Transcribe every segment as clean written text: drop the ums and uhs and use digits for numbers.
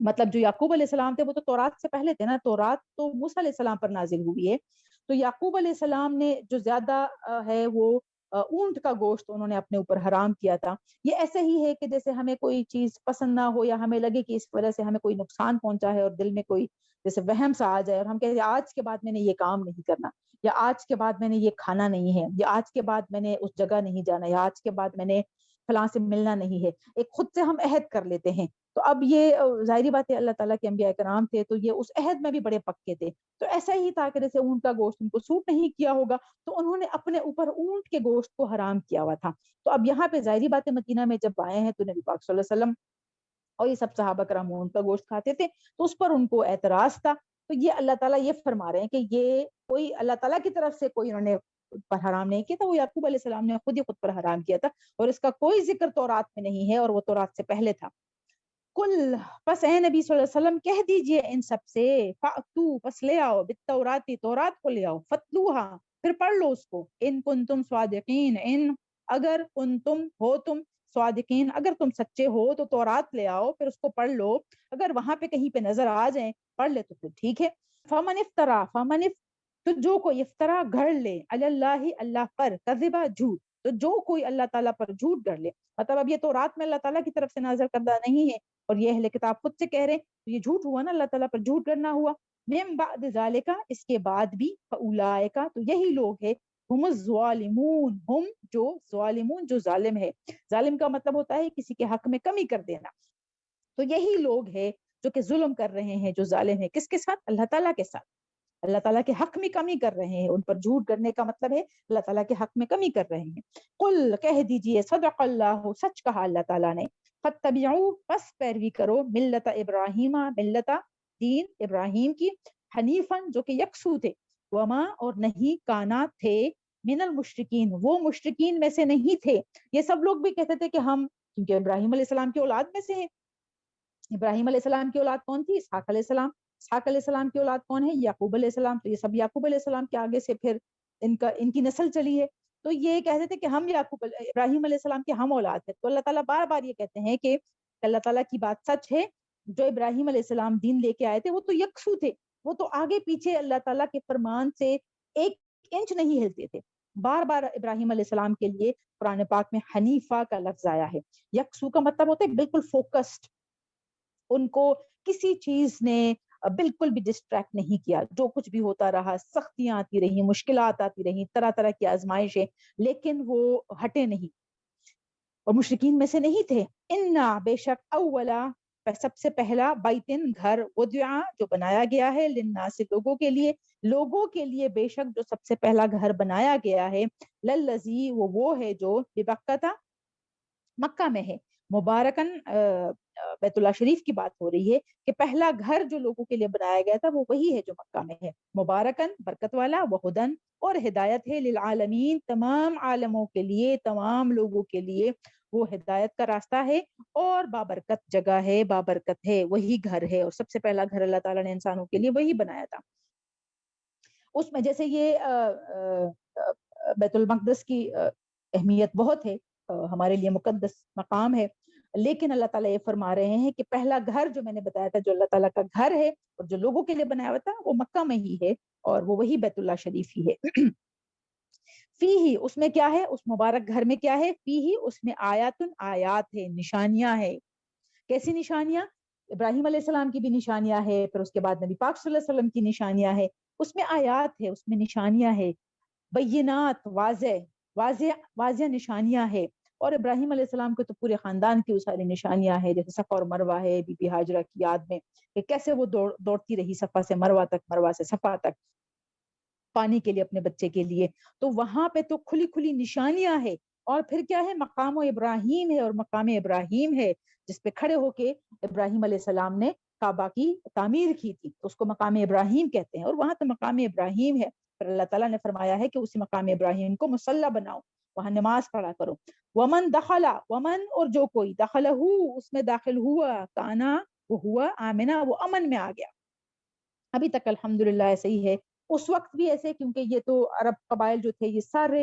مطلب جو یعقوب علیہ السلام تھے وہ تو تورات سے پہلے تھے نا، تورات تو موسیٰ علیہ السلام پر نازل ہوئی ہے. تو یعقوب علیہ السلام نے جو زیادہ ہے وہ اونٹ کا گوشت انہوں نے اپنے اوپر حرام کیا تھا. یہ ایسے ہی ہے کہ جیسے ہمیں کوئی چیز پسند نہ ہو یا ہمیں لگے کہ اس وجہ سے ہمیں کوئی نقصان پہنچا ہے اور دل میں کوئی جیسے وہم سا آ جائے اور ہم کہتے ہیں آج کے بعد میں نے یہ کام نہیں کرنا، یا آج کے بعد میں نے یہ کھانا نہیں ہے، یا آج کے بعد میں نے اس جگہ نہیں جانا، یا آج کے بعد میں نے فلاں سے ملنا نہیں ہے. ایک خود سے ہم عہد کر لیتے ہیں. تو اب یہ ظاہری بات ہے اللہ تعالیٰ کے انبیاء کرام تھے تو یہ اس عہد میں بھی بڑے پکے تھے. تو ایسا ہی تھا کہ جیسے اونٹ کا گوشت ان کو سوٹ نہیں کیا ہوگا تو انہوں نے اپنے اوپر اونٹ کے گوشت کو حرام کیا ہوا تھا. تو اب یہاں پہ ظاہری بات ہے مدینہ میں جب آئے ہیں تو نبی پاک صلی اللہ علیہ وسلم اور یہ سب صحابہ کرام اونٹ کا گوشت کھاتے تھے تو اس پر ان کو اعتراض تھا. تو یہ اللہ تعالیٰ یہ فرما رہے ہیں کہ یہ کوئی اللہ تعالیٰ کی طرف سے کوئی انہوں نے پر حرام نہیں کیا تھا، وہ یعقوب علیہ السلام نے خود پر حرام کیا تھا اور اس کا کوئی ذکر تورات میں نہیں ہے اور وہ تورات سے پہلے تھا. کل پس اے نبی صلی اللہ علیہ وسلم کہہ دیجئے ان سب سے فَأْتُوا پس لے آؤ بالتوراتی تورات کو لے آؤ فتلوها پھر پڑھ لو اس کو ان کنتم صادقین ان اگر کنتم ہو تم صادقین اگر تم سچے ہو تو تورات لے آؤ پھر اس کو پڑھ لو. اگر وہاں پہ کہیں پہ نظر آ جائیں پڑھ لے تو پھر ٹھیک ہے. فمن تو جو کوئی افطرا گھڑ لے اللہ اللہ پر کذبا جھوٹ تو جو کوئی اللہ تعالیٰ پر جھوٹ گھڑ لے مطلب اب یہ تو رات میں اللہ تعالیٰ کی طرف سے نازل کردہ نہیں ہے اور یہ اہل کتاب خود سے کہہ رہے تو یہ جھوٹ ہوا نا، اللہ تعالیٰ پر جھوٹ گھڑنا ہوا. من بعد ذالک اس کے بعد بھی فاولئک تو یہی لوگ ہے ہم الظالمون ہم جو ظالمون جو ظالم ہے. ظالم کا مطلب ہوتا ہے کسی کے حق میں کمی کر دینا. تو یہی لوگ ہے جو کہ ظلم کر رہے ہیں جو ظالم ہے کس کے ساتھ؟ اللہ تعالیٰ کے ساتھ. اللہ تعالیٰ کے حق میں کمی کر رہے ہیں، ان پر جھوٹ کرنے کا مطلب ہے اللہ تعالیٰ کے حق میں کمی کر رہے ہیں. قل کہہ دیجئے صدق اللہ سچ کہا اللہ تعالیٰ نے. فتبعوا پس پیروی کرو ملت ابراہیم ملت دین ابراہیم کی حنیفاً جو کہ یکسو تھے وما اور نہیں کانا تھے من المشرکین وہ مشرکین میں سے نہیں تھے. یہ سب لوگ بھی کہتے تھے کہ ہم کیونکہ ابراہیم علیہ السلام کی اولاد میں سے ہیں. ابراہیم علیہ السلام کی اولاد کون تھی؟ اسحاق علیہ السلام. اسحاق علیہ السلام کی اولاد کون ہے؟ یعقوب علیہ السلام. تو یہ سب یعقوب علیہ السلام کے آگے سے پھر ان کی نسل چلی ہے. تو یہ کہتے تھے کہ ہم ابراہیم علیہ السلام کے ہم اولاد ہیں. تو اللہ تعالیٰ بار بار یہ کہتے ہیں کہ اللہ تعالیٰ کی بات سچ ہے، جو ابراہیم علیہ السلام دین لے کے آئے تھے وہ تو یکسو تھے، وہ تو آگے پیچھے اللہ تعالیٰ کے فرمان سے ایک انچ نہیں ہلتے تھے. بار بار ابراہیم علیہ السلام کے لیے قرآن پاک میں حنیفہ کا لفظ آیا ہے. یکسو کا مطلب ہوتا ہے بالکل فوکسڈ، ان کو کسی چیز نے بالکل بھی ڈسٹریکٹ نہیں کیا. جو کچھ بھی ہوتا رہا، سختیاں آتی رہی، مشکلات آتی رہی، طرح طرح کی آزمائشیں، لیکن وہ ہٹے نہیں اور مشرکین میں سے نہیں تھے. انا بے شک اولا سب سے پہلا بیتن گھر ودعا جو بنایا گیا ہے للناس لوگوں کے لیے بے شک جو سب سے پہلا گھر بنایا گیا ہے للذی وہ ہے جو ببکہ مکہ میں ہے. مبارکن بیت اللہ شریف کی بات ہو رہی ہے کہ پہلا گھر جو لوگوں کے لیے بنایا گیا تھا وہ وہی ہے جو مکہ میں ہے. مبارکن برکت والا، وہدن اور ہدایت ہے، للعالمین تمام عالموں کے لیے، تمام لوگوں کے لیے وہ ہدایت کا راستہ ہے اور بابرکت جگہ ہے، بابرکت ہے، وہی گھر ہے. اور سب سے پہلا گھر اللہ تعالیٰ نے انسانوں کے لیے وہی بنایا تھا. اس میں جیسے یہ بیت المقدس کی اہمیت بہت ہے، ہمارے لیے مقدس مقام ہے، لیکن اللہ تعالیٰ یہ فرما رہے ہیں کہ پہلا گھر جو میں نے بتایا تھا جو اللہ تعالیٰ کا گھر ہے اور جو لوگوں کے لیے بنایا ہوا تھا وہ مکہ میں ہی ہے اور وہ وہی بیت اللہ شریف ہی ہے. فی ہی اس میں کیا ہے؟ اس مبارک گھر میں کیا ہے؟ فی ہی اس میں آیات ہے، نشانیاں ہے. کیسی نشانیاں؟ ابراہیم علیہ السلام کی بھی نشانیاں ہے، پھر اس کے بعد نبی پاک صلی اللہ علیہ وسلم کی نشانیاں ہے. اس میں آیات ہے، اس میں نشانیاں ہے، بینات واضح نشانیاں ہے. اور ابراہیم علیہ السلام کے تو پورے خاندان کی ساری نشانیاں ہیں، جیسے صفا اور مروہ ہے بی بی ہاجرہ کی یاد میں کہ کیسے وہ دوڑتی رہی صفا سے مروہ تک، مروہ سے صفا تک پانی کے لیے اپنے بچے کے لیے. تو وہاں پہ تو کھلی کھلی نشانیاں ہے. اور پھر کیا ہے؟ مقام ابراہیم ہے، اور مقام ابراہیم ہے جس پہ کھڑے ہو کے ابراہیم علیہ السلام نے کعبہ کی تعمیر کی تھی، تو اس کو مقام ابراہیم کہتے ہیں. اور وہاں تو مقام ابراہیم ہے، پھر اللہ تعالیٰ نے فرمایا ہے کہ اسی مقام ابراہیم کو مصلی بناؤ، وہاں نماز پڑھا کرو. ومن دخلا ومن اور جو کوئی دخلہ اس میں داخل ہوا، کانا وہ ہوا آمنہ وہ امن میں آ گیا. ابھی تک الحمدللہ ایسے ہی ہے، اس وقت بھی ایسے، کیونکہ یہ تو عرب قبائل جو تھے یہ سارے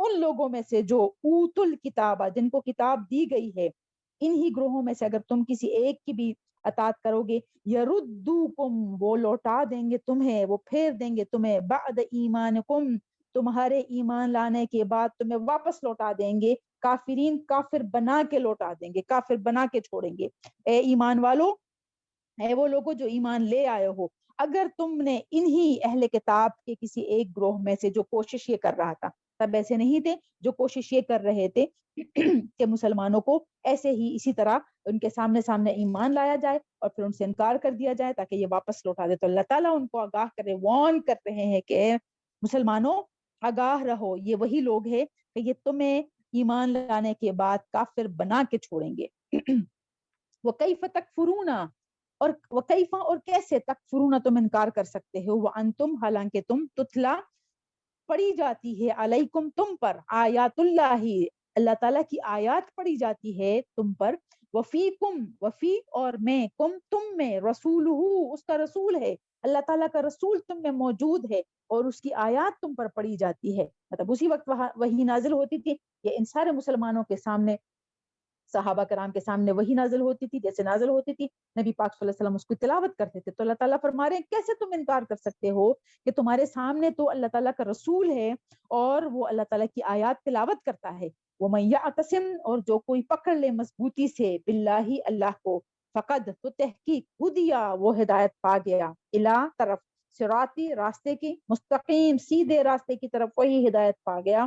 ان لوگوں میں سے جو اوتل کتابہ جن کو کتاب دی گئی ہے، انہی گروہوں میں سے اگر تم کسی ایک کی بھی اطاعت کرو گے، یردوکم وہ لوٹا دیں گے تمہیں، وہ پھیر دیں گے تمہیں، بعد ایمانکم تمہارے ایمان لانے کے بعد تمہیں واپس لوٹا دیں گے، کافرین کافر بنا کے لوٹا دیں گے، کافر بنا کے چھوڑیں گے۔ اے ایمان والو، اے وہ لوگوں جو ایمان لے آئے ہو، اگر تم نے انہی اہل کتاب کے کسی ایک گروہ میں سے جو کوشش یہ کر رہا تھا، تب ایسے نہیں تھے، جو کوشش یہ کر رہے تھے کہ مسلمانوں کو ایسے ہی اسی طرح ان کے سامنے سامنے ایمان لایا جائے اور پھر ان سے انکار کر دیا جائے تاکہ یہ واپس لوٹا دے، تو اللہ تعالیٰ ان کو آگاہ کرے، وارن کر رہے ہیں کہ اے مسلمانوں آگاہ رہو، یہ وہی لوگ ہیں کہ یہ تمہیں ایمان لانے کے بعد کافر بنا کے چھوڑیں گے۔ وَكَيْفَ تَكْفُرُونَ اور وَكَيْفَ اور کیسے تکفرون تم انکار کر سکتے ہو، وَأَنْتُمْ حالانکہ تم تتلا پڑھی جاتی ہے، علیکم تم پر، آیات اللہ اللہ تعالیٰ کی آیات پڑھی جاتی ہے تم پر، وفیکم وفی اور میں کم تم میں، رسولہ اس کا رسول ہے، اللہ تعالیٰ کا رسول تم میں موجود ہے اور اس کی آیات تم پر پڑھی جاتی ہے، مطلب اسی وقت وہی نازل ہوتی تھی، یہ ان سارے مسلمانوں کے سامنے، صحابہ کرام کے سامنے وہی نازل ہوتی تھی، جیسے نازل ہوتی تھی نبی پاک صلی اللہ علیہ وسلم اس کو تلاوت کرتے تھے، تو اللہ تعالیٰ فرما رہے ہیں کیسے تم انکار کر سکتے ہو کہ تمہارے سامنے تو اللہ تعالیٰ کا رسول ہے اور وہ اللہ تعالیٰ کی آیات تلاوت کرتا ہے، وَمَن يَعْتَصِمْ اور جو کوئی پکڑ لے مضبوطی سے، باللہ اللہ کو، فقد تو تحقیق ہدیہ وہ ہدایت پا گیا، الا طرف صراطی راستے کی، مستقیم سیدھے راستے کی طرف وہی ہدایت پا گیا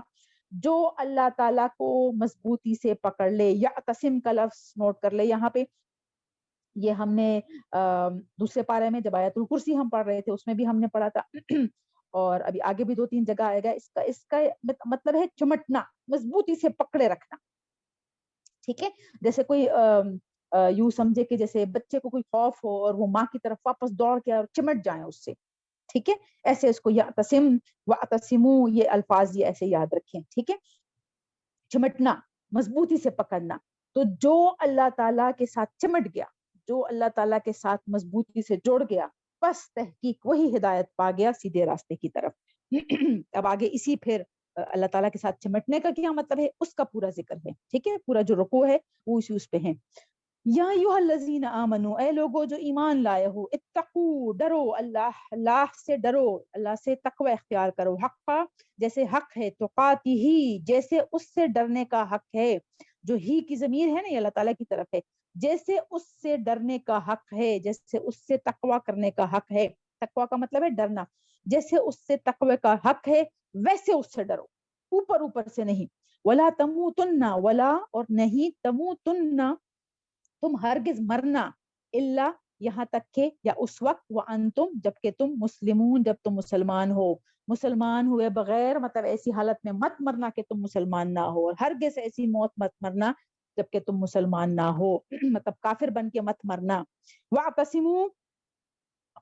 جو اللہ تعالیٰ کو مضبوطی سے پکڑ لے۔ یا قسم کا لفظ نوٹ کر لے یہاں پہ، یہ ہم نے دوسرے پارے میں جب آیت الکرسی ہم پڑھ رہے تھے اس میں بھی ہم نے پڑھا تھا اور ابھی آگے بھی 2-3 جگہ آئے گا، اس کا مطلب ہے چمٹنا، مضبوطی سے پکڑے رکھنا، ٹھیک ہے، جیسے کوئی یوں سمجھے کہ جیسے بچے کو کوئی خوف ہو اور وہ ماں کی طرف واپس دوڑ کے اور چمٹ جائیں اس سے، ٹھیک ہے، ایسے اس کو یعتصم واعتصموا یہ الفاظ یہ ایسے یاد رکھیں، ٹھیک ہے، چمٹنا، مضبوطی سے پکڑنا، تو جو اللہ تعالیٰ کے ساتھ چمٹ گیا، جو اللہ تعالیٰ کے ساتھ مضبوطی سے جڑ گیا، بس تحقیق وہی ہدایت پا گیا سیدھے راستے کی طرف۔ اب آگے اسی پھر اللہ تعالیٰ کے ساتھ چمٹنے کا کیا مطلب ہے اس کا پورا ذکر ہے، ٹھیک ہے، پورا جو رکوع ہے وہ اسی اس پہ ہے۔ یا ایھا الذین آمنو اے لوگو جو ایمان لائے ہو، اتقو ڈرو اللہ سے ڈرو، اللہ سے تقوی اختیار کرو، حقا جیسے حق ہے، تقاتی ہی جیسے اس سے ڈرنے کا حق ہے، جو ہی کی ضمیر ہے نا یہ اللہ تعالیٰ کی طرف ہے، جیسے اس سے ڈرنے کا حق ہے، جیسے اس سے تقوی کرنے کا حق ہے، تقوی کا مطلب ہے ڈرنا، جیسے اس سے تقوی کا حق ہے ویسے اس سے ڈرو، اوپر اوپر سے نہیں، ولا تموتن ولا اور نہیں تموتن تم ہرگز مرنا، الا یہاں تک کہ یا اس وقت وانتم جبکہ تم مسلمون جب تم مسلمان ہو، مسلمان ہوئے بغیر مطلب ایسی حالت میں مت مرنا کہ تم مسلمان نہ ہو، اور ہرگز ایسی موت مت مرنا جبکہ تم مسلمان نہ ہو مطلب کافر بن کے مت مرنا، واعتصموا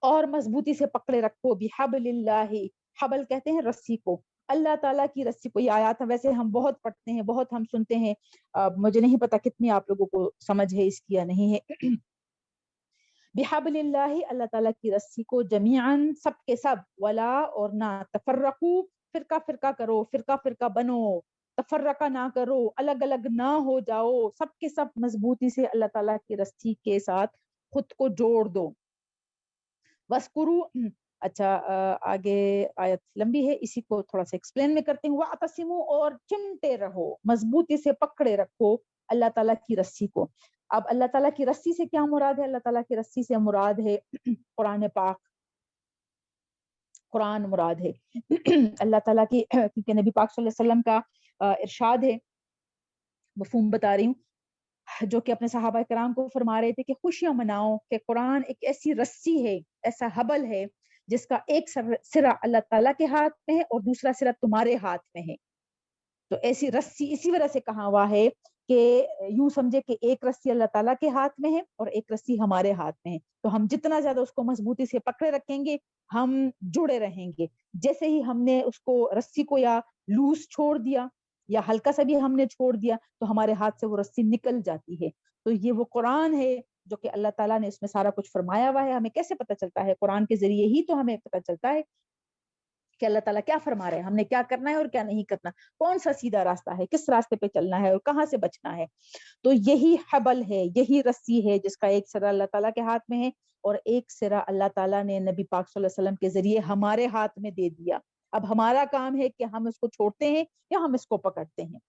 اور مضبوطی سے پکڑے رکھو، بحبل اللہ حبل کہتے ہیں رسی کو، اللہ تعالیٰ کی رسی کو، یہ آیات ویسے ہم بہت پڑھتے ہیں بہت ہم سنتے ہیں، مجھے نہیں پتا کتنی آپ لوگوں کو سمجھ ہے اس کی یا نہیں ہے، بحبل اللہ اللہ تعالیٰ کی رسی کو، جمیعاً سب کے سب، ولا اور نہ تفرقو فرقہ فرقہ کرو، فرقہ فرقہ بنو، تفرقہ نہ کرو، الگ الگ نہ ہو جاؤ، سب کے سب مضبوطی سے اللہ تعالیٰ کی رسی کے ساتھ خود کو جوڑ دو، وَاسْكُرُوا اچھا آگے آیت لمبی ہے اسی کو تھوڑا سا ایکسپلین میں کرتے ہیں، وَاعْتَصِمُوا اور چمٹے رہو، مضبوطی سے پکڑے رکھو اللہ تعالیٰ کی رسی کو۔ اب اللہ تعالیٰ کی رسی سے کیا مراد ہے؟ اللہ تعالیٰ کی رسی سے مراد ہے قرآن پاک، قرآن مراد ہے اللہ تعالیٰ کی، کیونکہ نبی پاک صلی اللہ علیہ وسلم کا ارشاد ہے، مفہوم بتا رہی ہوں، جو کہ اپنے صحابہ کرام کو فرما رہے تھے کہ خوشیاں مناؤ کہ قرآن ایک ایسی رسی ہے، ایسا حبل ہے جس کا ایک سرا اللہ تعالیٰ کے ہاتھ میں ہے اور دوسرا سرا تمہارے ہاتھ میں ہے، تو ایسی رسی اسی وجہ سے کہا ہوا ہے کہ یوں سمجھے کہ ایک رسی اللہ تعالیٰ کے ہاتھ میں ہے اور ایک رسی ہمارے ہاتھ میں ہے، تو ہم جتنا زیادہ اس کو مضبوطی سے پکڑے رکھیں گے ہم جڑے رہیں گے، جیسے ہی ہم نے اس کو رسی کو یا لوس چھوڑ دیا یا ہلکا سا بھی ہم نے چھوڑ دیا تو ہمارے ہاتھ سے وہ رسی نکل جاتی ہے، تو یہ وہ قرآن ہے جو کہ اللہ تعالیٰ نے اس میں سارا کچھ فرمایا ہوا ہے، ہمیں کیسے پتہ چلتا ہے؟ قرآن کے ذریعے ہی تو ہمیں پتہ چلتا ہے کہ اللہ تعالیٰ کیا فرما رہے ہیں، ہم نے کیا کرنا ہے اور کیا نہیں کرنا، کون سا سیدھا راستہ ہے، کس راستے پہ چلنا ہے اور کہاں سے بچنا ہے۔ تو یہی حبل ہے، یہی رسی ہے جس کا ایک سرا اللہ تعالیٰ کے ہاتھ میں ہے اور ایک سرا اللہ تعالیٰ نے نبی پاک صلی اللہ علیہ وسلم کے ذریعے ہمارے ہاتھ میں دے دیا۔ اب ہمارا کام ہے کہ ہم اس کو چھوڑتے ہیں یا ہم اس کو پکڑتے ہیں۔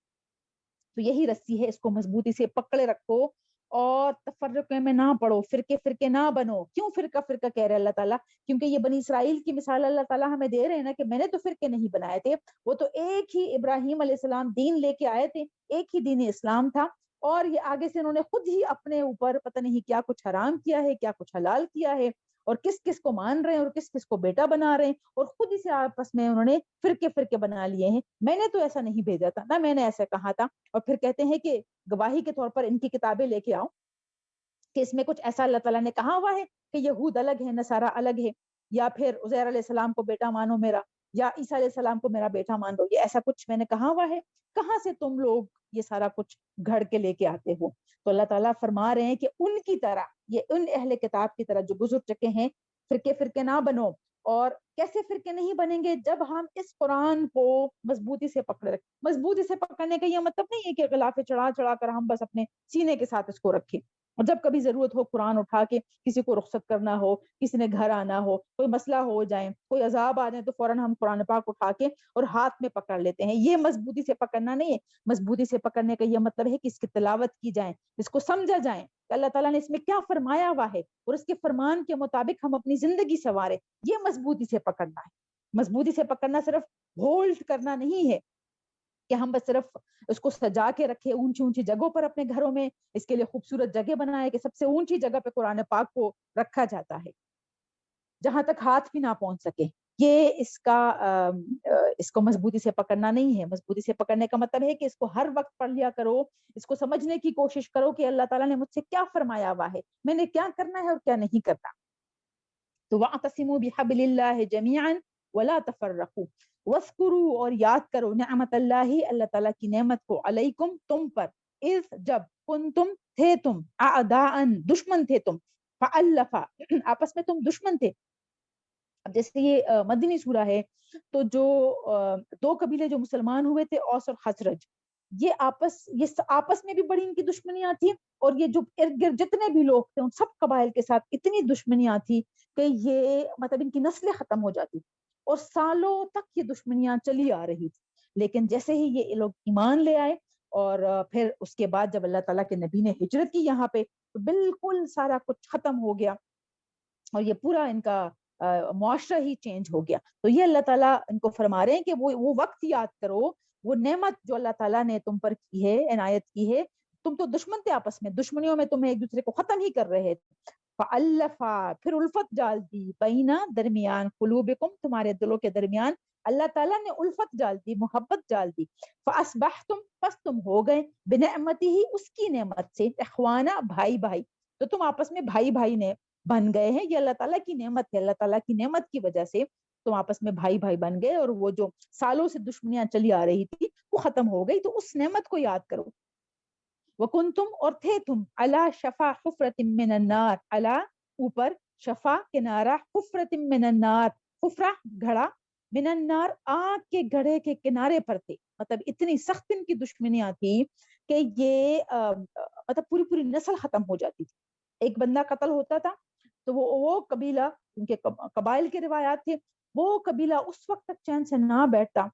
تو یہی رسی ہے، اس کو مضبوطی سے پکڑے رکھو اور تفرقے میں نہ پڑو، فرقے فرقے نہ بنو۔ کیوں فرقہ فرقہ کہہ رہے اللہ تعالیٰ؟ کیونکہ یہ بنی اسرائیل کی مثال اللہ تعالیٰ ہمیں دے رہے ہیں نا، کہ میں نے تو فرقے نہیں بنائے تھے، وہ تو ایک ہی ابراہیم علیہ السلام دین لے کے آئے تھے، ایک ہی دین اسلام تھا، اور یہ آگے سے انہوں نے خود ہی اپنے اوپر پتہ نہیں کیا کچھ حرام کیا ہے، کیا کچھ حلال کیا ہے، اور کس کس کو مان رہے ہیں اور کس کس کو بیٹا بنا رہے ہیں، اور خود ہی سے آپس میں انہوں نے فرقے فرقے بنا لیے ہیں۔ میں نے تو ایسا نہیں بھیجا تھا، نہ میں نے ایسا کہا تھا۔ اور پھر کہتے ہیں کہ گواہی کے طور پر ان کی کتابیں لے کے آؤ کہ اس میں کچھ ایسا اللہ تعالیٰ نے کہا ہوا ہے کہ یہود الگ ہے، نصارہ الگ ہے، یا پھر عزیر علیہ السلام کو بیٹا مانو میرا، یا عیسیٰ علیہ السلام کو میرا بیٹا مان لو، یہ ایسا کچھ میں نے کہا ہوا ہے؟ کہاں سے تم لوگ یہ سارا کچھ گھڑ کے لے کے آتے ہو؟ تو اللہ تعالیٰ فرما رہے ہیں کہ ان کی طرح، یہ ان اہل کتاب کی طرح جو گزر چکے ہیں، فرقے فرقے نہ بنو۔ اور کیسے فرقے نہیں بنیں گے؟ جب ہم اس قرآن کو مضبوطی سے پکڑے رکھیں۔ مضبوطی سے پکڑنے کا یہ مطلب نہیں ہے کہ غلافے چڑھا چڑھا کر ہم بس اپنے سینے کے ساتھ اس کو رکھیں، اور جب کبھی ضرورت ہو قرآن اٹھا کے کسی کو رخصت کرنا ہو، کسی نے گھر آنا ہو، کوئی مسئلہ ہو جائے، کوئی عذاب آ جائے، تو فوراً ہم قرآن پاک اٹھا کے اور ہاتھ میں پکڑ لیتے ہیں۔ یہ مضبوطی سے پکڑنا نہیں ہے۔ مضبوطی سے پکڑنے کا یہ مطلب ہے کہ اس کی تلاوت کی جائے، اس کو سمجھا جائے کہ اللہ تعالیٰ نے اس میں کیا فرمایا ہوا ہے، اور اس کے فرمان کے مطابق ہم اپنی زندگی سنوارے۔ یہ مضبوطی سے پکڑنا ہے۔ مضبوطی سے پکڑنا صرف ہولڈ کرنا نہیں ہے کہ ہم بس صرف اس کو سجا کے رکھے اونچی اونچی جگہوں پر اپنے گھروں میں، اس کے لیے خوبصورت جگہ بنائے کہ سب سے اونچی جگہ پہ قرآن پاک کو رکھا جاتا ہے جہاں تک ہاتھ بھی نہ پہنچ سکے۔ یہ اس کو مضبوطی سے پکڑنا نہیں ہے۔ مضبوطی سے پکڑنے کا مطلب ہے کہ اس کو ہر وقت پڑھ لیا کرو، اس کو سمجھنے کی کوشش کرو کہ اللہ تعالیٰ نے مجھ سے کیا فرمایا ہوا ہے، میں نے کیا کرنا ہے اور کیا نہیں کرنا۔ تو وَاعْتَصِمُوا بِحَبْلِ اللَّهِ جَمِيعًا وَلَا تَفَرَّقُوا، وَاذْكُرُوا اور یاد کرو نعمت اللہ تعالیٰ کی نعمت کو، علیکم تم پر، اذ جب، کنتم تھے تم، اعداء دشمن تھے تم، فَأَلَّفَ آپس میں تم دشمن تھے۔ اب جیسے یہ مدنی سورہ ہے، تو جو دو قبیلے جو مسلمان ہوئے تھے، اوس اور خزرج، یہ آپس میں بھی بڑی ان کی دشمنیاں تھیں، اور یہ جو ارد گرد جتنے بھی لوگ تھے ان سب قبائل کے ساتھ اتنی دشمنیاں تھی کہ یہ مطلب ان کی نسلیں ختم ہو جاتی اور سالوں تک یہ دشمنیاں چلی آ رہی تھی۔ لیکن جیسے ہی یہ لوگ ایمان لے آئے، اور پھر اس کے بعد جب اللہ تعالیٰ کے نبی نے ہجرت کی یہاں پہ، تو بالکل سارا کچھ ختم ہو گیا، اور یہ پورا ان کا معاشرہ ہی چینج ہو گیا۔ تو یہ اللہ تعالیٰ ان کو فرما رہے ہیں کہ وہ وقت یاد کرو، وہ نعمت جو اللہ تعالیٰ نے تم پر کی ہے، عنایت کی ہے۔ تم تو دشمن تھے آپس میں، دشمنیوں میں تم ایک دوسرے کو ختم ہی کر رہے تھے۔ فَأَلَّفَا پھر الفت ڈال دی، بینہ درمیان، قلوبکم تمہارے دلوں کے درمیان، اللہ تعالیٰ نے الفت ڈال دی، محبت ڈال دی۔ فَأَصْبَحْتُمْ پس تم ہو گئے، بِنِعْمَتِهِ اس کی نعمت سے، اخوانا بھائی بھائی، تو تم آپس میں بھائی بھائی نے بن گئے ہیں۔ یہ اللہ تعالیٰ کی نعمت ہے، اللہ تعالیٰ کی نعمت کی وجہ سے تم آپس میں بھائی بھائی بن گئے، اور وہ جو سالوں سے دشمنیاں چلی آ رہی تھی وہ ختم ہو گئی۔ تو اس نعمت کو یاد کرو۔ وَكُنْتُمْ اور تھے تم، عَلَى شَفَا حُفْرَةٍ مِّنَ النَّارِ، عَلَى اوپر، شفا کنارہ، حُفْرَةٍ مِّنَ النَّارِ حفرہ گھڑا، من النار آگ کے گھڑے کے کنارے پر تھے۔ مطلب اتنی سخت ان کی دشمنیاں تھی کہ یہ مطلب پوری پوری نسل ختم ہو جاتی تھی۔ ایک بندہ قتل ہوتا تھا تو وہ قبیلہ، ان کے قبائل کے روایات تھے، وہ قبیلہ اس وقت تک چین سے نہ بیٹھتا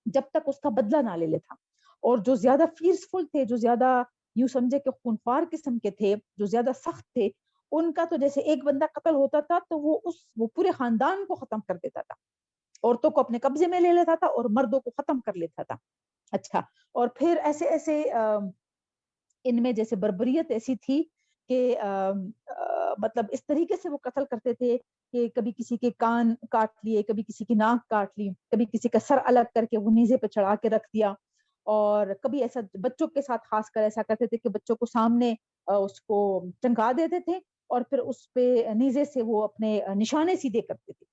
جب تک اس کا بدلہ نہ لے لیتا۔ اور جو زیادہ فیئرسفل تھے، جو زیادہ یوں سمجھے کہ خونخوار قسم کے تھے، جو زیادہ سخت تھے، ان کا تو جیسے ایک بندہ قتل ہوتا تھا تو وہ پورے خاندان کو ختم کر دیتا تھا، عورتوں کو اپنے قبضے میں لے لیتا تھا اور مردوں کو ختم کر لیتا تھا۔ اچھا، اور پھر ایسے ایسے ان میں جیسے بربریت ایسی تھی کہ مطلب اس طریقے سے وہ قتل کرتے تھے کہ کبھی کسی کے کان کاٹ لیے، کبھی کسی کی ناک کاٹ لی، کبھی کسی کا سر الگ کر کے وہ نیزے پہ چڑھا کے رکھ دیا، اور کبھی ایسا بچوں کے ساتھ خاص کر ایسا کرتے تھے کہ بچوں کو سامنے اس کو ٹنگا دیتے تھے، اور پھر اس پہ نیزے سے وہ اپنے نشانے سیدھے کرتے تھے،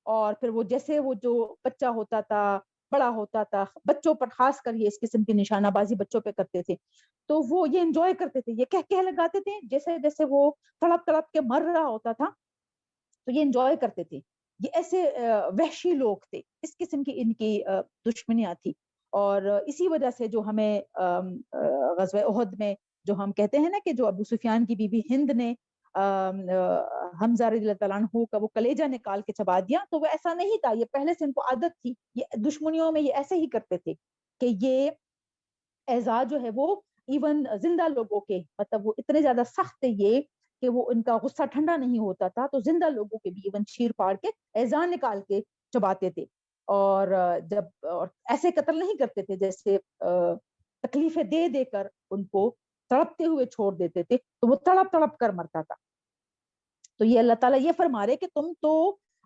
اور پھر وہ جیسے وہ جو بچہ ہوتا تھا، بڑا ہوتا تھا، بچوں پر خاص کر یہ اس قسم کی نشانہ بازی بچوں پہ کرتے تھے، تو وہ یہ انجوائے کرتے تھے، یہ کہہ لگاتے تھے، جیسے جیسے وہ تڑپ تڑپ کے مر رہا ہوتا تھا تو یہ انجوائے کرتے تھے یہ ایسے وحشی لوگ تھے، اس قسم کی ان کی دشمنیاں تھی. اور اسی وجہ سے جو ہمیں غزوہ احد میں جو ہم کہتے ہیں نا کہ جو ابو سفیان کی بیوی ہند نے حمزہ رضی اللہ تعالیٰ عنہ کا وہ کلیجہ نکال کے چبا دیا، تو وہ ایسا نہیں تھا، یہ پہلے سے ان کو عادت تھی، یہ دشمنیوں میں یہ ایسے ہی کرتے تھے کہ یہ اعزاز جو ہے وہ ایون زندہ لوگوں کے، مطلب وہ اتنے زیادہ سخت تھے یہ کہ وہ ان کا غصہ ٹھنڈا نہیں ہوتا تھا، تو زندہ لوگوں کے بھی ایون چیر پاڑ کے اعزاز نکال کے چباتے تھے. اور جب اور ایسے قتل نہیں کرتے تھے جیسے تکلیفیں دے دے کر ان کو تڑپتے ہوئے چھوڑ دیتے تھے، تو وہ تڑپ تڑپ کر مرتا تھا. تو یہ اللہ تعالیٰ یہ فرما رہے کہ تم تو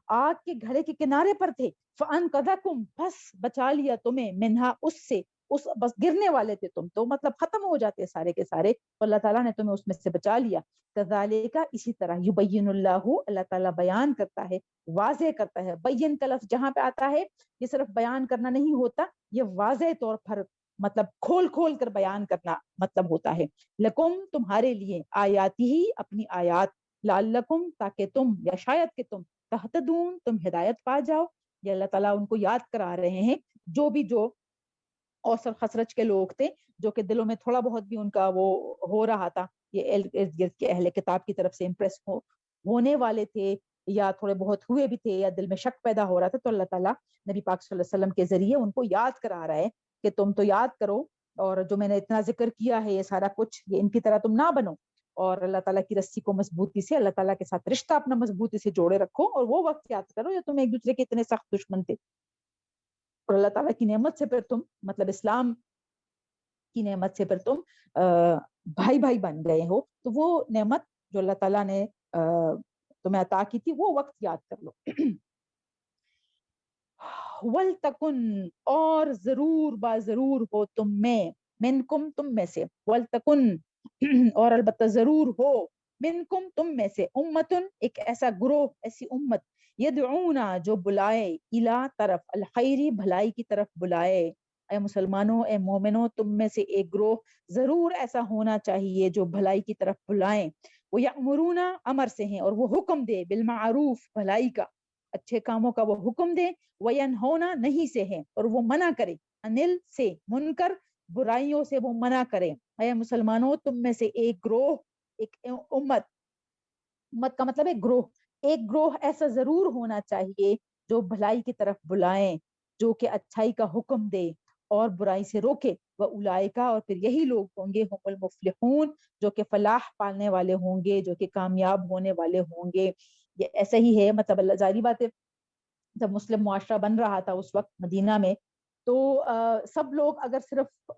آگ کے گھڑے کے کنارے پر تھے، فَأَنْقَذَكُمْ بس بچا لیا تمہیں، منہا اس سے، اس بس گرنے والے تھے تم تو، مطلب ختم ہو جاتے سارے کے سارے، تو اللہ تعالیٰ نے تمہیں اس میں سے بچا لیا. کذالک اسی طرح یبین اللہ تعالیٰ بیان کرتا ہے، واضح کرتا ہے. بین کا لفظ جہاں پہ آتا ہے یہ صرف بیان کرنا نہیں ہوتا، یہ واضح طور پر مطلب کھول کھول کر بیان کرنا مطلب ہوتا ہے. لکم تمہارے لیے، آیاتی ہی اپنی آیات، لعلکم تاکہ تم یا شاید کہ تم، تہتدون تم ہدایت پا جاؤ. یہ اللہ تعالیٰ ان کو یاد کرا رہے ہیں جو بھی جو اوس اور خسرج کے لوگ تھے، جو کہ دلوں میں تھوڑا بہت بھی ان کا وہ ہو رہا تھا، یہ ارد گرد کے اہل کتاب کی طرف سے امپریس ہونے والے تھے یا تھوڑے بہت ہوئے بھی تھے یا دل میں شک پیدا ہو رہا تھا، تو اللہ تعالیٰ نبی پاک صلی اللہ علیہ وسلم کے ذریعے ان کو یاد کرا رہا ہے کہ تم تو یاد کرو، اور جو میں نے اتنا ذکر کیا ہے یہ سارا کچھ، یہ ان کی طرح تم نہ بنو، اور اللہ تعالیٰ کی رسی کو مضبوطی سے، اللہ تعالیٰ کے ساتھ رشتہ اپنا مضبوطی سے جوڑے رکھو، اور وہ وقت یاد کرو جو تم ایک دوسرے کے اتنے سخت دشمن تھے، اور اللہ تعالیٰ کی نعمت سے پھر تم، مطلب اسلام کی نعمت سے پھر تم بھائی بھائی بن گئے ہو. تو وہ نعمت جو اللہ تعالیٰ نے تمہیں عطا کی تھی وہ وقت یاد کر لو. وَلْتَكُنْ اور ضرور با ضرور ہو تم میں، منکم تم میں سے، وَلْتَكُنْ اور البتہ ضرور ہو، منکم تم میں سے، امتن ایک ایسا گروہ، ایسی امت، یدعونا جو بلائے، الا طرف الخیری بھلائی کی طرف بلائے. اے مسلمانوں، اے مومنوں، تم میں سے ایک گروہ ضرور ایسا ہونا چاہیے جو بھلائی کی طرف بلائیں. وہ یأمرون امر سے ہیں اور وہ حکم دے، بالمعروف بھلائی کا، اچھے کاموں کا وہ حکم دے، وینہونا نہیں سے ہیں اور وہ منع کرے، انل سے منکر برائیوں سے وہ منع کرے. اے مسلمانوں، تم میں سے ایک گروہ، ایک امت، امت کا مطلب ایک گروہ ایسا ضرور ہونا چاہیے جو بھلائی کی طرف بلائیں، جو کہ اچھائی کا حکم دے اور برائی سے روکے. وَأُولَئِکَ اور پھر یہی لوگ ہوں گے، ہم المفلحون جو کہ فلاح پالنے والے ہوں گے، جو کہ کامیاب ہونے والے ہوں گے. یہ ایسا ہی ہے، مطلب اللہ، ظاہری بات ہے جب مسلم معاشرہ بن رہا تھا اس وقت مدینہ میں، تو سب لوگ اگر صرف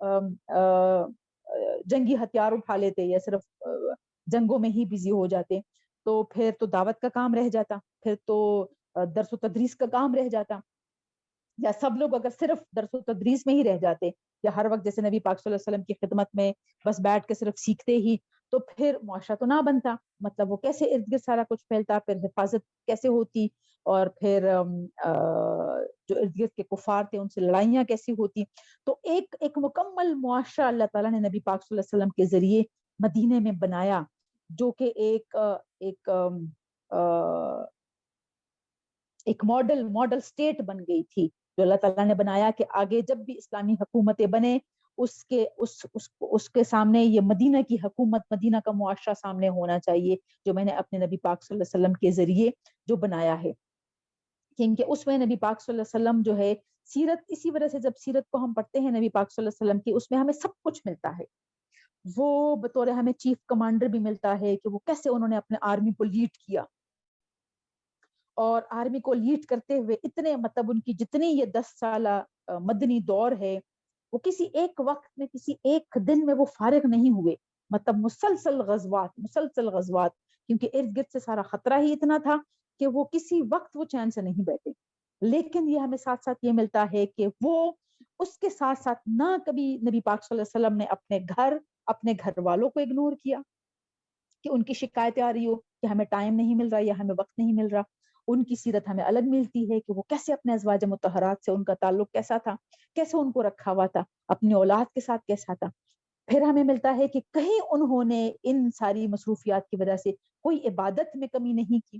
جنگی ہتھیار اٹھا لیتے یا صرف جنگوں میں ہی بزی ہو جاتے، تو پھر تو دعوت کا کام رہ جاتا، پھر تو درس و تدریس کا کام رہ جاتا، یا سب لوگ اگر صرف درس و تدریس میں ہی رہ جاتے یا ہر وقت جیسے نبی پاک صلی اللہ علیہ وسلم کی خدمت میں بس بیٹھ کے صرف سیکھتے ہی، تو پھر معاشرہ تو نہ بنتا، مطلب وہ کیسے ارد گرد سارا کچھ پھیلتا، پھر حفاظت کیسے ہوتی، اور پھر جو ارد گرد کے کفار تھے ان سے لڑائیاں کیسی ہوتی. تو ایک مکمل معاشرہ اللہ تعالیٰ نے نبی پاک صلی اللہ علیہ وسلم کے ذریعے مدینے میں بنایا، جو کہ ایک ماڈل سٹیٹ بن گئی تھی، جو اللہ تعالیٰ نے بنایا کہ آگے جب بھی اسلامی حکومتیں بنے اس کے سامنے یہ مدینہ کی حکومت، مدینہ کا معاشرہ سامنے ہونا چاہیے، جو میں نے اپنے نبی پاک صلی اللہ علیہ وسلم کے ذریعے جو بنایا ہے. کیونکہ اس میں نبی پاک صلی اللہ علیہ وسلم جو ہے سیرت، اسی وجہ سے جب سیرت کو ہم پڑھتے ہیں نبی پاک صلی اللہ علیہ وسلم کی، اس میں ہمیں سب کچھ ملتا ہے. وہ بطور ہمیں چیف کمانڈر بھی ملتا ہے کہ وہ کیسے انہوں نے اپنے آرمی کو لیڈ کیا، اور آرمی کو لیڈ کرتے ہوئے اتنے، مطلب ان کی جتنی یہ 10 سالہ مدنی دور ہے، وہ کسی ایک وقت میں، کسی ایک دن میں وہ فارغ نہیں ہوئے، مطلب مسلسل غزوات، کیونکہ ارد گرد سے سارا خطرہ ہی اتنا تھا کہ وہ کسی وقت وہ چین سے نہیں بیٹھے. لیکن یہ ہمیں ساتھ ساتھ یہ ملتا ہے کہ وہ اس کے ساتھ ساتھ نہ کبھی نبی پاک صلی اللہ علیہ وسلم نے اپنے گھر والوں کو اگنور کیا کہ ان کی شکایتیں آ رہی ہو کہ ہمیں ٹائم نہیں مل رہا یا ہمیں وقت نہیں مل رہا. ان کی سیرت ہمیں الگ ملتی ہے کہ وہ کیسے اپنے ازواج مطہرات سے ان کا تعلق کیسا تھا، کیسے ان کو رکھا ہوا تھا، اپنی اولاد کے ساتھ کیسا تھا. پھر ہمیں ملتا ہے کہ کہیں انہوں نے ان ساری مصروفیات کی وجہ سے کوئی عبادت میں کمی نہیں کی،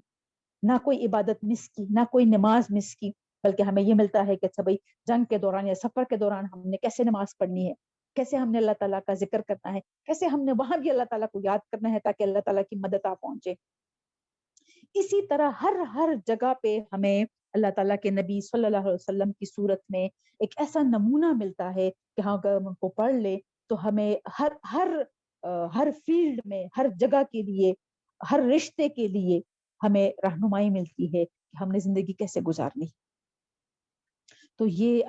نہ کوئی عبادت مس کی، نہ کوئی نماز مس کی، بلکہ ہمیں یہ ملتا ہے کہ اچھا بھائی جنگ کے دوران یا سفر کے دوران ہم نے کیسے نماز پڑھنی ہے، کیسے ہم نے اللہ تعالیٰ کا ذکر کرنا ہے، کیسے ہم نے وہاں بھی اللہ تعالیٰ کو یاد کرنا ہے تاکہ اللہ تعالیٰ کی مدد آ پہنچے۔ اسی طرح ہر جگہ پہ ہمیں اللہ تعالیٰ کے نبی صلی اللہ علیہ وسلم کی صورت میں ایک ایسا نمونہ ملتا ہے کہ ہاں اگر ہم ان کو پڑھ لیں تو ہمیں ہر فیلڈ میں، ہر جگہ کے لیے، ہر رشتے کے لیے ہمیں رہنمائی ملتی ہے کہ ہم نے زندگی کیسے گزارنی۔ تو یہ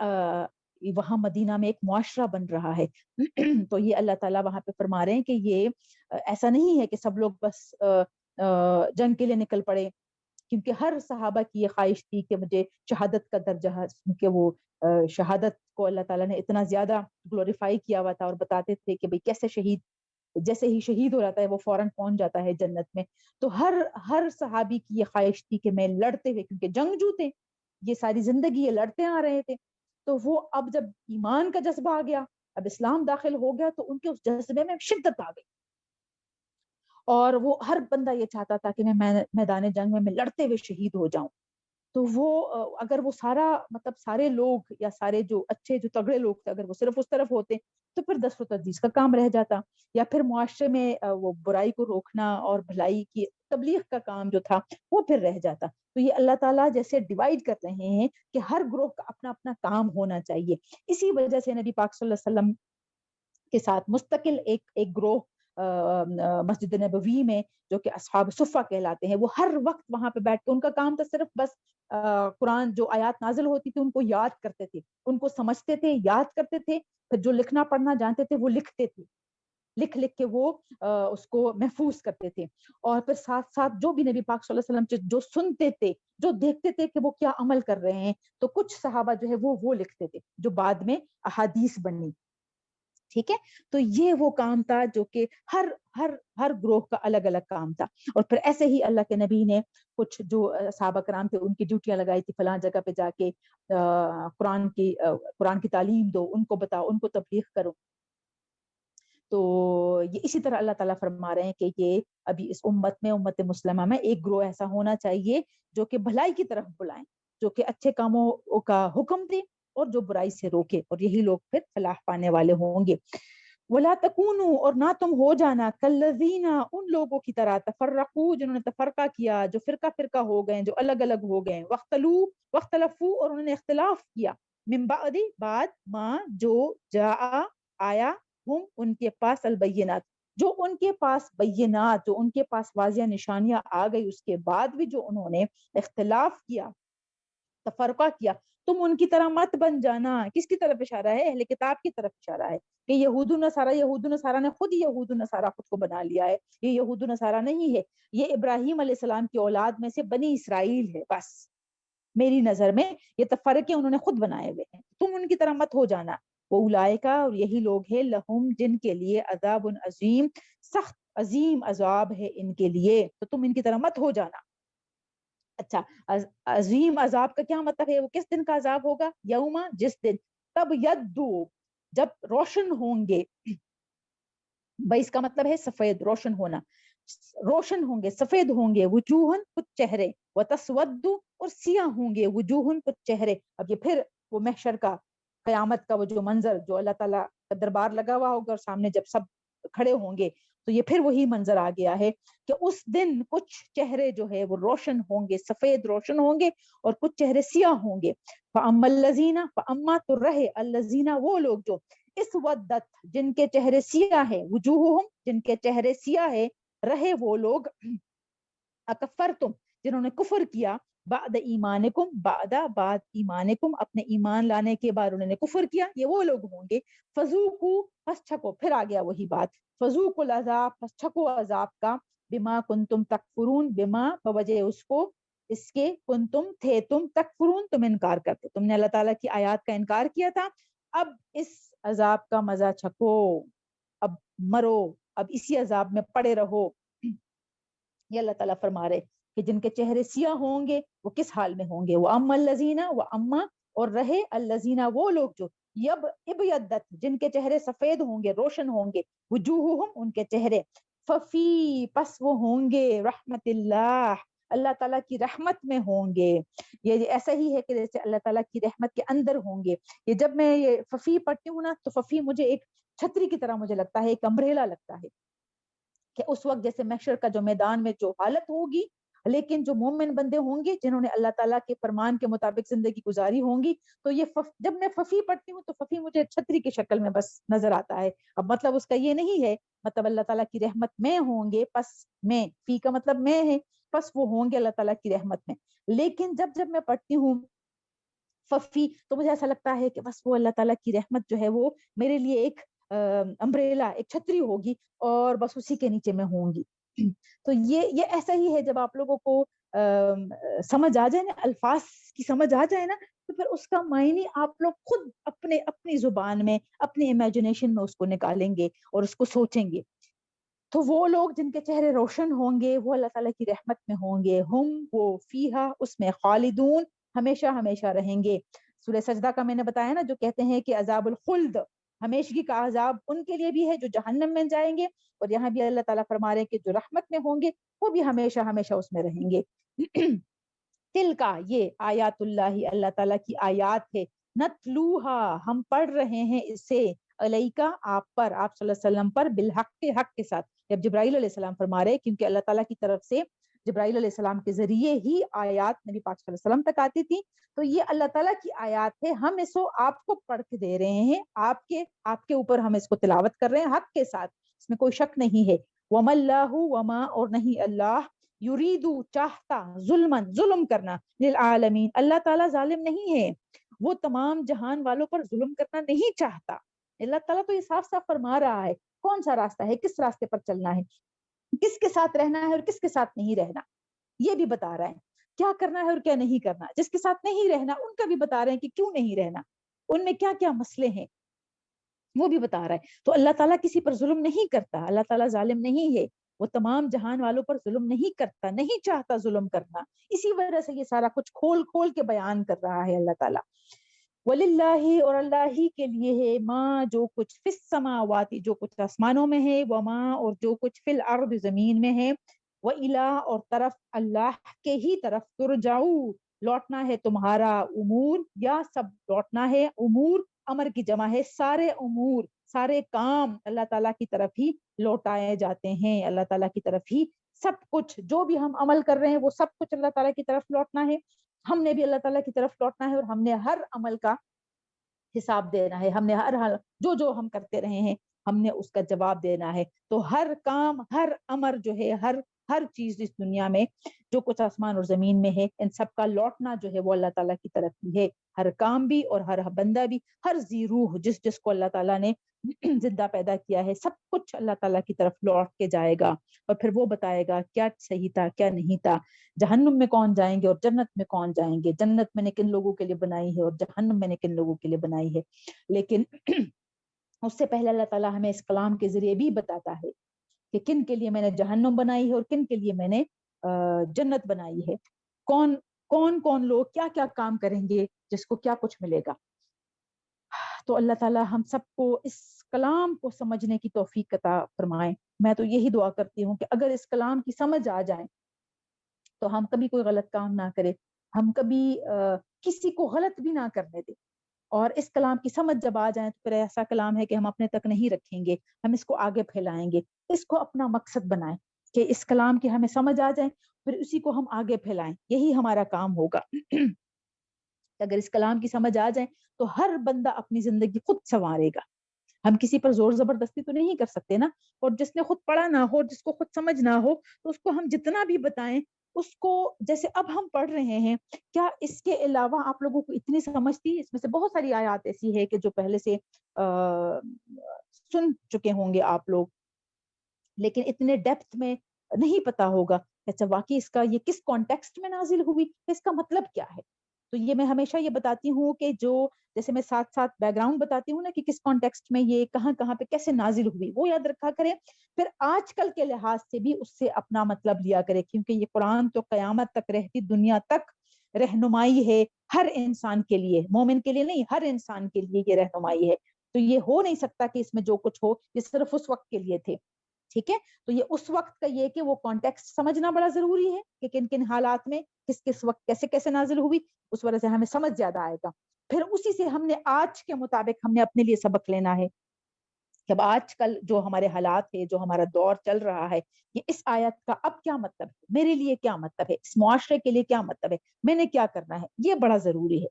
وہاں مدینہ میں ایک معاشرہ بن رہا ہے۔ تو یہ اللہ تعالیٰ وہاں پہ فرما رہے ہیں کہ یہ ایسا نہیں ہے کہ سب لوگ بس جنگ کے لیے نکل پڑے، کیونکہ ہر صحابہ کی یہ خواہش تھی کہ مجھے شہادت کا درجہ، کیونکہ وہ شہادت کو اللہ تعالیٰ نے اتنا زیادہ گلوریفائی کیا ہوا تھا اور بتاتے تھے کہ بھئی کیسے شہید، جیسے ہی شہید ہو جاتا ہے وہ فوراً پہنچ جاتا ہے جنت میں۔ تو ہر صحابی کی یہ خواہش تھی کہ میں لڑتے ہوئے، کیونکہ جنگجو تھے، یہ ساری زندگی یہ لڑتے آ رہے تھے، تو وہ اب جب ایمان کا جذبہ آ گیا، اب اسلام داخل ہو گیا، تو ان کے اس جذبے میں شدت آ گئی، اور وہ ہر بندہ یہ چاہتا تھا کہ میں میدان جنگ میں لڑتے ہوئے شہید ہو جاؤں۔ تو وہ اگر وہ سارا مطلب سارے لوگ یا سارے جو اچھے جو تگڑے لوگ تھے اگر وہ صرف اس طرف ہوتے تو پھر دست و تدریس کا کام رہ جاتا، یا پھر معاشرے میں وہ برائی کو روکنا اور بھلائی کی تبلیغ کا کام جو تھا وہ پھر رہ جاتا۔ تو یہ اللہ تعالیٰ جیسے ڈیوائیڈ کر رہے ہیں کہ ہر گروہ کا اپنا اپنا کام ہونا چاہیے۔ اسی وجہ سے نبی پاک صلی اللہ علیہ وسلم کے ساتھ مستقل ایک گروہ مسجد نبوی میں جو کہ اصحاب صفہ کہلاتے ہیں، وہ ہر وقت وہاں پہ بیٹھ کے ان کا کام تو صرف بس قرآن جو آیات نازل ہوتی تھی ان کو یاد کرتے تھے، ان کو سمجھتے تھے، یاد کرتے تھے، پھر جو لکھنا پڑھنا جانتے تھے وہ لکھتے تھے، لکھ کے وہ اس کو محفوظ کرتے تھے، اور پھر ساتھ ساتھ جو بھی نبی پاک صلی اللہ علیہ وسلم جو سنتے تھے، جو دیکھتے تھے کہ وہ کیا عمل کر رہے ہیں، تو کچھ صحابہ جو ہے وہ لکھتے تھے جو بعد میں احادیث بنی۔ ٹھیک ہے، تو یہ وہ کام تھا جو کہ ہر گروہ کا الگ الگ کام تھا۔ اور پھر ایسے ہی اللہ کے نبی نے کچھ جو صحابہ کرام تھے ان کی ڈیوٹیاں لگائی تھی، فلاں جگہ پہ جا کے قرآن کی تعلیم دو، ان کو بتاؤ، ان کو تبلیغ کرو۔ تو یہ اسی طرح اللہ تعالیٰ فرما رہے ہیں کہ یہ ابھی اس امت مسلمہ میں ایک گروہ ایسا ہونا چاہیے جو کہ بھلائی کی طرف بلائیں، جو کہ اچھے کاموں کا حکم دے اور جو برائی سے روکے، اور یہی لوگ پھر فلاح پانے والے ہوں گے۔ وَلَا تَكُونُوا، اور نہ تم ہو جانا، كَالَّذِينَ، ان لوگوں کی طرح، تفرقوا، جنہوں نے تفرقہ کیا، جو فرقہ ہو گئے، جو الگ الگ ہو گئے، واختلفوا، اور انہوں نے اختلاف کیا، من بعد، بعد، ما، جو، جاء، آیا، ہم، ان کے پاس، البینات، جو ان کے پاس بینات، جو ان کے پاس واضح نشانیاں آ گئی، اس کے بعد بھی جو انہوں نے اختلاف کیا، تفرقہ کیا، تم ان کی طرح مت بن جانا۔ کس کی طرف اشارہ ہے؟ اہل کتاب کی طرف اشارہ ہے کہ یہود و نصارہ نے خود ہی یہود و نصارہ خود کو بنا لیا ہے، یہ یہود و نصارہ نہیں ہے، یہ ابراہیم علیہ السلام کی اولاد میں سے بنی اسرائیل ہے۔ بس میری نظر میں یہ تفرقے انہوں نے خود بنائے ہوئے ہیں، تم ان کی طرح مت ہو جانا۔ وہ اولئکا، اور یہی لوگ ہیں، لہم، جن کے لیے عذاب عظیم، سخت عظیم عذاب ہے ان کے لیے، تو تم ان کی طرح مت ہو جانا۔ اچھا، عظیم عذاب کا کیا مطلب ہے؟ وہ کس دن کا عذاب ہوگا؟ یوما، جس دن، تب یدو، جب روشن ہوں گے، بھائی اس کا مطلب ہے سفید، روشن ہونا، روشن ہوں گے، سفید ہوں گے، وجوہن، کچھ چہرے، وتسود، اور سیاہ ہوں گے، وجوہن، کچھ چہرے۔ اب یہ پھر وہ محشر کا، قیامت کا وہ جو منظر، جو اللہ تعالیٰ کا دربار لگا ہوا ہوگا اور سامنے جب سب کھڑے ہوں گے، تو یہ پھر وہی منظر آ گیا ہے کہ اس دن کچھ چہرے جو ہے وہ روشن ہوں گے، سفید روشن ہوں گے، اور کچھ چہرے سیاہ ہوں گے۔ فَأَمَّا الَّذِينَ، فَأَمَّا، تو رہے، الَّذِينَ، وہ لوگ جو، اسودت، جن کے چہرے سیاہ ہیں، وجوہہم، جن کے چہرے سیاہ ہیں، رہے وہ لوگ، اکفرتم، جنہوں نے کفر کیا، بعد ایمانکم، بعد ایمانکم، اپنے ایمان لانے کے بعد انہوں نے کفر کیا، یہ وہ لوگ ہوں گے، فذوقوا، پس چھکو، پھر آ گیا وہی بات، فذوقوا العذاب، پس چھکو عذاب کا، بما کنتم تکفرون، بما، بوجہ اس کے، کنتم، تھے تم، تکفرون، تم انکار کرتے، تم نے اللہ تعالیٰ کی آیات کا انکار کیا تھا، اب اس عذاب کا مزہ چھکو، اب مرو، اب اسی عذاب میں پڑے رہو۔ یہ اللہ تعالیٰ فرما رہے کہ جن کے چہرے سیاہ ہوں گے وہ کس حال میں ہوں گے، وہ اما الذین، وہ اما، اور رہے، الذین، وہ لوگ جو، ابیضت، جن کے چہرے سفید ہوں گے، روشن ہوں گے، وجوہہم، ان کے چہرے، ففی، پس وہ ہوں گے، رحمت اللہ، اللہ تعالیٰ کی رحمت میں ہوں گے. یہ ایسا ہی ہے کہ جیسے اللہ تعالیٰ کی رحمت کے اندر ہوں گے. یہ جب میں یہ ففی پڑھتی ہوں نا تو ففی مجھے ایک چھتری کی طرح مجھے لگتا ہے, ایک امبریلا لگتا ہے کہ اس وقت جیسے محشر کا جو میدان میں جو حالت ہوگی, لیکن جو مومن بندے ہوں گے جنہوں نے اللہ تعالیٰ کے فرمان کے مطابق زندگی گزاری ہوں گی, تو یہ جب میں ففی پڑھتی ہوں تو ففی مجھے چھتری کی شکل میں بس نظر آتا ہے. اب مطلب اس کا یہ نہیں ہے, مطلب اللہ تعالیٰ کی رحمت میں ہوں گے, پس میں فی کا مطلب میں ہے, پس وہ ہوں گے اللہ تعالیٰ کی رحمت میں. لیکن جب میں پڑھتی ہوں ففی تو مجھے ایسا لگتا ہے کہ بس وہ اللہ تعالیٰ کی رحمت جو ہے وہ میرے لیے ایک امبریلا, ایک چھتری ہوگی, اور بس اسی کے نیچے میں ہوں گی. تو یہ ایسا ہی ہے, جب آپ لوگوں کو سمجھ آ جائے نا, الفاظ کی سمجھ آ جائے نا, تو پھر اس کا معنی آپ لوگ خود اپنی زبان میں, اپنی امیجنیشن میں اس کو نکالیں گے اور اس کو سوچیں گے. تو وہ لوگ جن کے چہرے روشن ہوں گے وہ اللہ تعالیٰ کی رحمت میں ہوں گے, وہ فیہا, اس میں خالدون, ہمیشہ ہمیشہ رہیں گے. سورہ سجدہ کا میں نے بتایا نا, جو کہتے ہیں کہ عذاب الخلد, ہمیشگی کا عذاب ان کے لیے بھی ہے جو جہنم میں جائیں گے, اور یہاں بھی اللہ تعالیٰ فرما رہے ہیں کہ جو رحمت میں ہوں گے وہ بھی ہمیشہ ہمیشہ اس میں رہیں گے. تل کا, یہ آیات اللہ, اللہ تعالیٰ کی آیات ہے, نتلوہا, ہم پڑھ رہے ہیں اسے, علیکا, آپ پر, آپ صلی اللہ علیہ وسلم پر, بالحق, کے حق کے ساتھ. جب جبرائیل علیہ السلام فرما رہے, کیونکہ اللہ تعالیٰ کی طرف سے جبرائیل علیہ السلام کے ذریعے ہی آیات نبی پاک صلی اللہ علیہ وسلم تک آتی تھی, تو یہ اللہ تعالیٰ کی آیات ہے, ہم اس کو آپ کو پڑھ کے دے رہے ہیں, آپ کے اوپر ہم اس کو تلاوت کر رہے ہیں حق کے ساتھ, اس میں کوئی شک نہیں ہے. وَمَا اللَّهُ, وما, اور نہیں اللہ, یریدو, چاہتا, ظلم کرنا, للعالمین, اللہ تعالیٰ ظالم نہیں ہے, وہ تمام جہان والوں پر ظلم کرنا نہیں چاہتا. اللہ تعالیٰ تو یہ صاف صاف فرما رہا ہے کون سا راستہ ہے, کس راستے پر چلنا ہے, کس کے ساتھ رہنا ہے اور کس کے ساتھ نہیں رہنا, یہ بھی بتا رہا ہے, کیا کرنا ہے اور کیا نہیں کرنا. جس کے ساتھ نہیں رہنا ان کا بھی بتا رہے ہیں کہ کیوں نہیں رہنا, ان میں کیا کیا مسئلے ہیں, وہ بھی بتا رہا ہے. تو اللہ تعالیٰ کسی پر ظلم نہیں کرتا, اللہ تعالیٰ ظالم نہیں ہے, وہ تمام جہان والوں پر ظلم نہیں کرتا, نہیں چاہتا ظلم کرنا. اسی وجہ سے یہ سارا کچھ کھول کھول کے بیان کر رہا ہے اللہ تعالیٰ. وَلِلَّهِ, اور اللہ ہی کے لیے ہے, ماں, جو کچھ فی السماوات, جو کچھ آسمانوں میں ہے, وَمَا, اور جو کچھ فی الارض, زمین میں ہے, وَإِلَىٰ, اور طرف اللہ کے ہی طرف, ترجعو, لوٹنا ہے تمہارا, امور, یا سب لوٹنا ہے, امور امر کی جمع ہے, سارے امور, سارے کام اللہ تعالیٰ کی طرف ہی لوٹائے جاتے ہیں, اللہ تعالیٰ کی طرف ہی سب کچھ, جو بھی ہم عمل کر رہے ہیں وہ سب کچھ اللہ تعالیٰ کی طرف لوٹنا ہے. ہم نے بھی اللہ تعالیٰ کی طرف لوٹنا ہے, اور ہم نے ہر عمل کا حساب دینا ہے, ہم نے ہر جو ہم کرتے رہے ہیں ہم نے اس کا جواب دینا ہے. تو ہر کام, ہر امر جو ہے, ہر چیز اس دنیا میں جو کچھ آسمان اور زمین میں ہے, ان سب کا لوٹنا جو ہے وہ اللہ تعالیٰ کی طرف ہی ہے. ہر کام بھی اور ہر بندہ بھی, ہر ذی روح, جس کو اللہ تعالیٰ نے زندہ پیدا کیا ہے, سب کچھ اللہ تعالیٰ کی طرف لوٹ کے جائے گا, اور پھر وہ بتائے گا کیا صحیح تھا کیا نہیں تھا, جہنم میں کون جائیں گے اور جنت میں کون جائیں گے, جنت میں نے کن لوگوں کے لیے بنائی ہے اور جہنم میں نے کن لوگوں کے لیے بنائی ہے. لیکن اس سے پہلے اللہ تعالیٰ ہمیں اس کلام کے ذریعے بھی بتاتا ہے کہ کن کے لیے میں نے جہنم بنائی ہے اور کن کے لیے میں نے جنت بنائی ہے, کون لوگ کیا کیا کام کریں گے, جس کو کیا کچھ ملے گا. تو اللہ تعالیٰ ہم سب کو اس کلام کو سمجھنے کی توفیق عطا فرمائے. میں تو یہی دعا کرتی ہوں کہ اگر اس کلام کی سمجھ آ جائے تو ہم کبھی کوئی غلط کام نہ کرے, ہم کبھی کسی کو غلط بھی نہ کرنے دیں, اور اس کلام کی سمجھ جب آ جائیں تو پھر ایسا کلام ہے کہ ہم اپنے تک نہیں رکھیں گے, ہم اس کو آگے پھیلائیں گے, اس کو اپنا مقصد بنائیں کہ اس کلام کی ہمیں سمجھ آ جائیں, پھر اسی کو ہم آگے پھیلائیں, یہی ہمارا کام ہوگا. اگر اس کلام کی سمجھ آ جائیں تو ہر بندہ اپنی زندگی خود سنوارے گا. ہم کسی پر زور زبردستی تو نہیں کر سکتے نا, اور جس نے خود پڑھا نہ ہو, جس کو خود سمجھ نہ ہو, تو اس کو ہم جتنا بھی بتائیں, اس کو جیسے اب ہم پڑھ رہے ہیں, کیا اس کے علاوہ آپ لوگوں کو اتنی سمجھ تھی؟ اس میں سے بہت ساری آیات ایسی ہے کہ جو پہلے سے سن چکے ہوں گے آپ لوگ, لیکن اتنے ڈیپتھ میں نہیں پتا ہوگا اچھا واقعی اس کا یہ کس کانٹیکسٹ میں نازل ہوئی, اس کا مطلب کیا ہے. تو یہ میں ہمیشہ یہ بتاتی ہوں کہ جو جیسے میں ساتھ ساتھ بیک گراؤنڈ بتاتی ہوں نا کہ کس کانٹیکسٹ میں یہ کہاں پہ کیسے نازل ہوئی, وہ یاد رکھا کریں. پھر آج کل کے لحاظ سے بھی اس سے اپنا مطلب لیا کرے, کیونکہ یہ قرآن تو قیامت تک رہتی دنیا تک رہنمائی ہے, ہر انسان کے لیے, مومن کے لیے نہیں, ہر انسان کے لیے یہ رہنمائی ہے. تو یہ ہو نہیں سکتا کہ اس میں جو کچھ ہو یہ صرف اس وقت کے لیے تھے. ٹھیک ہے. تو یہ اس وقت کا یہ کہ وہ کانٹیکسٹ سمجھنا بڑا ضروری ہے کہ کن کن حالات میں کس کس وقت کیسے کیسے نازل ہوئی، اس وجہ سے ہمیں سمجھ زیادہ آئے گا. پھر اسی سے ہم نے آج کے مطابق ہم نے اپنے لیے سبق لینا ہے کہ اب آج کل جو ہمارے حالات ہے، جو ہمارا دور چل رہا ہے، یہ اس آیت کا اب کیا مطلب ہے، میرے لیے کیا مطلب ہے، اس معاشرے کے لیے کیا مطلب ہے، میں نے کیا کرنا ہے. یہ بڑا ضروری ہے.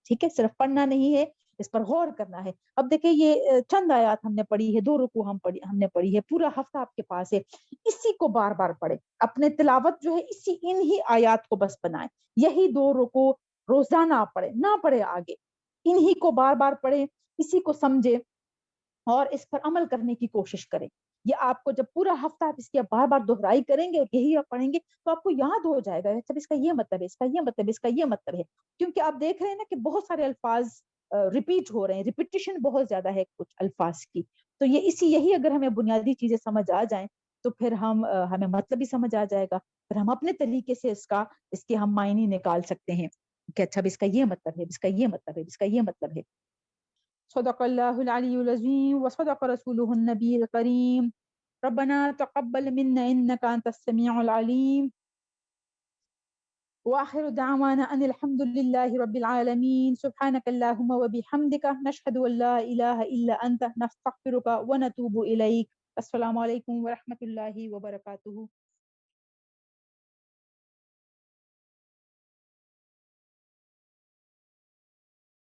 ٹھیک ہے، صرف پڑھنا نہیں ہے، اس پر غور کرنا ہے. اب دیکھیں یہ چند آیات ہم نے پڑھی ہے، 2 رکوع ہم نے پڑھی ہے، پورا ہفتہ آپ کے پاس ہے. اسی کو بار بار پڑھیں، اپنے تلاوت جو ہے اسی انہی آیات کو بس بنائیں. یہی 2 رکوع روزانہ پڑھیں، نہ پڑھے آگے، انہی کو بار بار پڑھیں، اسی کو سمجھے اور اس پر عمل کرنے کی کوشش کریں. یہ آپ کو جب پورا ہفتہ آپ اس کی بار بار دہرائی کریں گے اور یہی آپ پڑھیں گے تو آپ کو یاد ہو جائے گا جب اس کا یہ مطلب ہے، اس کا یہ مطلب ہے، اس کا یہ مطلب ہے. کیونکہ آپ دیکھ رہے ہیں نا کہ بہت سارے الفاظ ریپیٹ ہو رہے ہیں، ریپیٹیشن بہت زیادہ ہے کچھ الفاظ کی. تو یہ یہی اگر ہمیں بنیادی چیزیں سمجھ آ جائیں تو پھر ہمیں مطلب بھی سمجھ آ جائے گا. پھر ہم اپنے طریقے سے اس کے ہم معنی نکال سکتے ہیں کہ اچھا اس کا یہ مطلب ہے، اس کا یہ مطلب ہے، اس کا یہ مطلب ہے. صدق اللہ العلی العظیم وصدق رسولہ النبی الکریم. ربنا تقبل منا انك انت السميع العليم واخر دعوانا ان الحمد لله رب العالمين. سبحانك اللهم وبحمدك نشهد ان لا اله الا انت نستغفرك ونتوب اليك. السلام علیکم ورحمۃ اللہ وبرکاتہ.